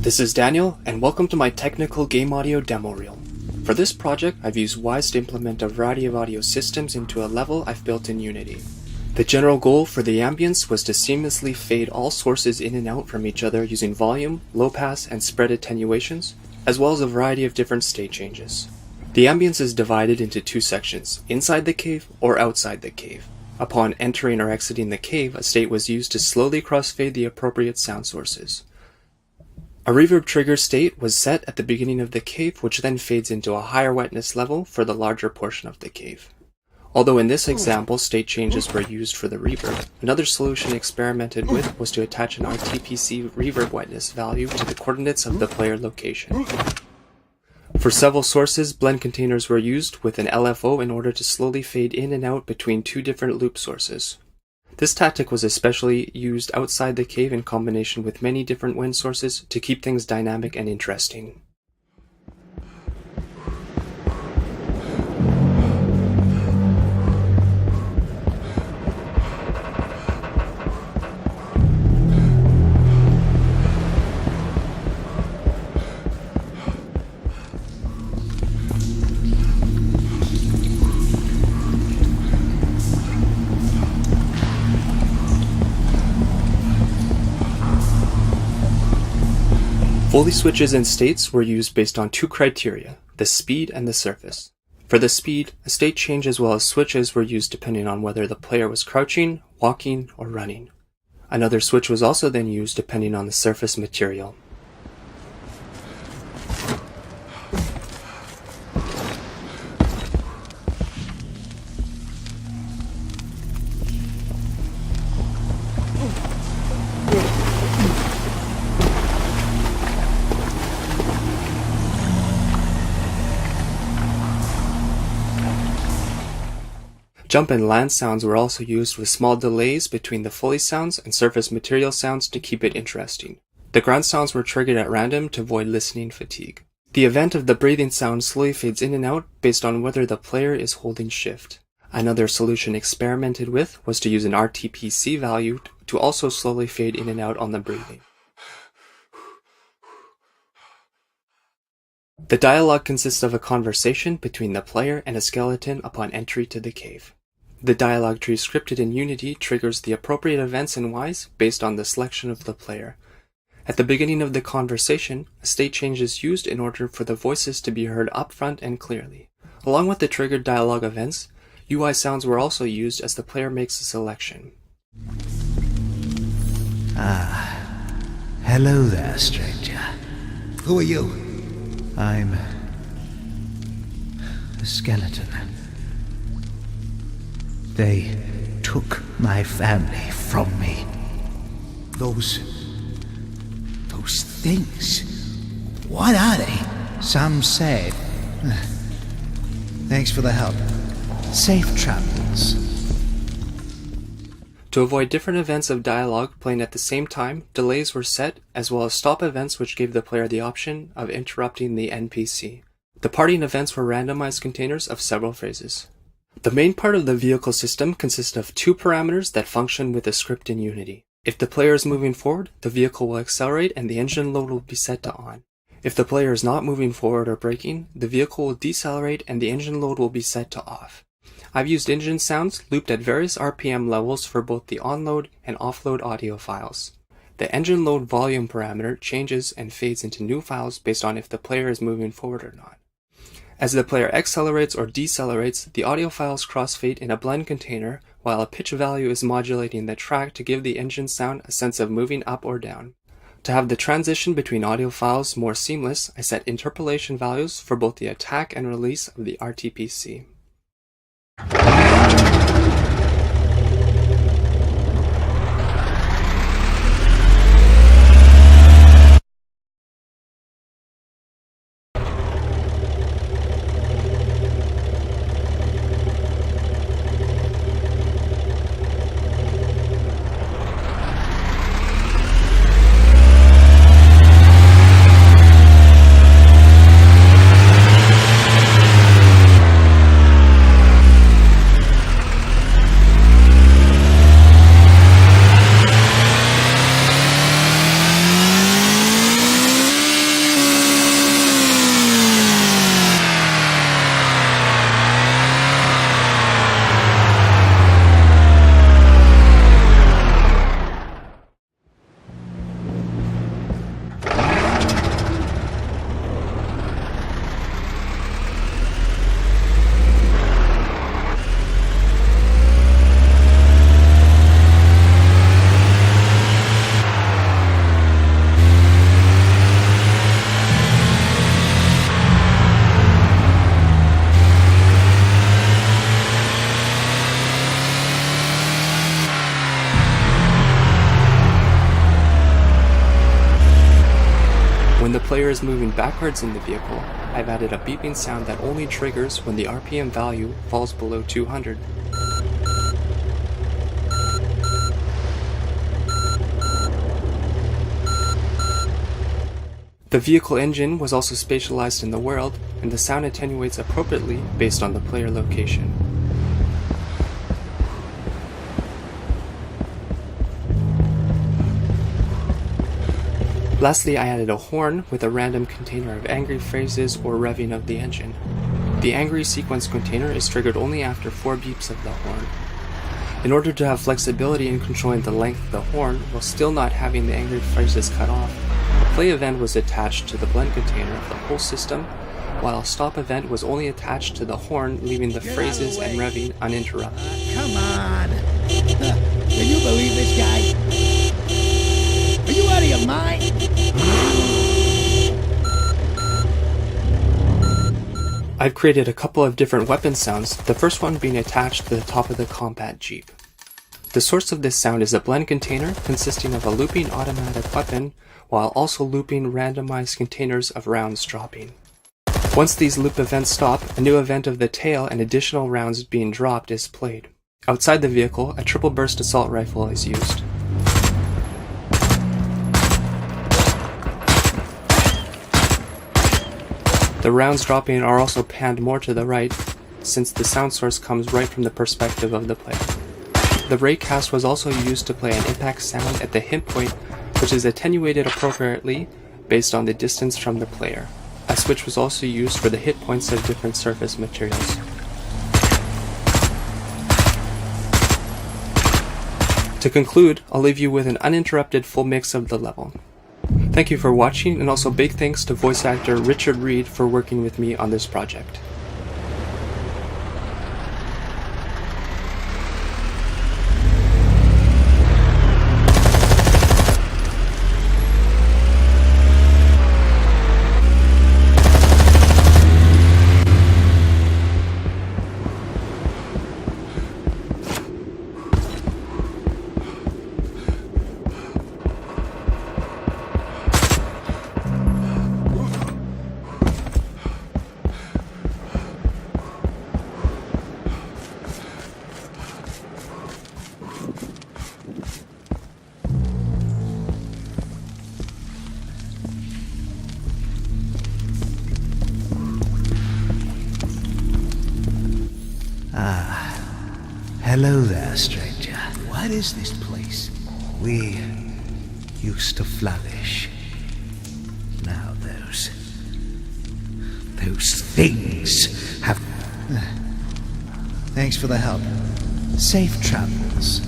This is Daniel, and welcome to my technical game audio demo reel. For this project, I've used Wwise to implement a variety of audio systems into a level I've built in Unity. The general goal for the ambience was to seamlessly fade all sources in and out from each other using volume, low pass, and spread attenuations, as well as a variety of different state changes. The ambience is divided into two sections, inside the cave or outside the cave. Upon entering or exiting the cave, a state was used to slowly crossfade the appropriate sound sources. A reverb trigger state was set at the beginning of the cave, which then fades into a higher wetness level for the larger portion of the cave. Although in this example state changes were used for the reverb, another solution experimented with was to attach an RTPC reverb wetness value to the coordinates of the player location. For several sources, blend containers were used with an LFO in order to slowly fade in and out between two different loop sources. This tactic was especially used outside the cave in combination with many different wind sources to keep things dynamic and interesting. Foley switches and states were used based on two criteria, the speed and the surface. For the speed, a state change as well as switches were used depending on whether the player was crouching, walking, or running. Another switch was also then used depending on the surface material. Jump and land sounds were also used with small delays between the Foley sounds and surface material sounds to keep it interesting. The ground sounds were triggered at random to avoid listening fatigue. The event of the breathing sound slowly fades in and out based on whether the player is holding shift. Another solution experimented with was to use an RTPC value to also slowly fade in and out on the breathing. The dialogue consists of a conversation between the player and a skeleton upon entry to the cave. The dialogue tree scripted in Unity triggers the appropriate events in Wwise based on the selection of the player. At the beginning of the conversation, a state change is used in order for the voices to be heard upfront and clearly. Along with the triggered dialogue events, UI sounds were also used as the player makes a selection. Hello there, stranger. Who are you? I'm a skeleton. They took my family from me. Those things. What are they? Some say... Thanks for the help. Safe travels. To avoid different events of dialogue playing at the same time, delays were set, as well as stop events which gave the player the option of interrupting the NPC. The parting events were randomized containers of several phrases. The main part of the vehicle system consists of two parameters that function with a script in Unity. If the player is moving forward, the vehicle will accelerate and the engine load will be set to on. If the player is not moving forward or braking, the vehicle will decelerate and the engine load will be set to off. I've used engine sounds looped at various RPM levels for both the onload and offload audio files. The engine load volume parameter changes and fades into new files based on if the player is moving forward or not. As the player accelerates or decelerates, the audio files crossfade in a blend container, while a pitch value is modulating the track to give the engine sound a sense of moving up or down. To have the transition between audio files more seamless, I set interpolation values for both the attack and release of the RTPC. is moving backwards in the vehicle, I've added a beeping sound that only triggers when the RPM value falls below 200. The vehicle engine was also spatialized in the world, and the sound attenuates appropriately based on the player location. Lastly, I added a horn with a random container of angry phrases or revving of the engine. The angry sequence container is triggered only after 4 beeps of the horn. In order to have flexibility in controlling the length of the horn while still not having the angry phrases cut off, a play event was attached to the blend container of the whole system, while a stop event was only attached to the horn, leaving the phrases and revving uninterrupted. Come on. Can you believe this guy? Are you out of your mind? I've created a couple of different weapon sounds, the first one being attached to the top of the combat jeep. The source of this sound is a blend container consisting of a looping automatic weapon, while also looping randomized containers of rounds dropping. Once these loop events stop, a new event of the tail and additional rounds being dropped is played. Outside the vehicle, a triple burst assault rifle is used. The rounds dropping are also panned more to the right, since the sound source comes right from the perspective of the player. The raycast was also used to play an impact sound at the hit point, which is attenuated appropriately based on the distance from the player. A switch was also used for the hit points of different surface materials. To conclude, I'll leave you with an uninterrupted full mix of the level. Thank you for watching, and also big thanks to voice actor Richard Reed for working with me on this project. Hello there, stranger. What is this place? We used to flourish. Now those things have... Thanks for the help. Safe travels.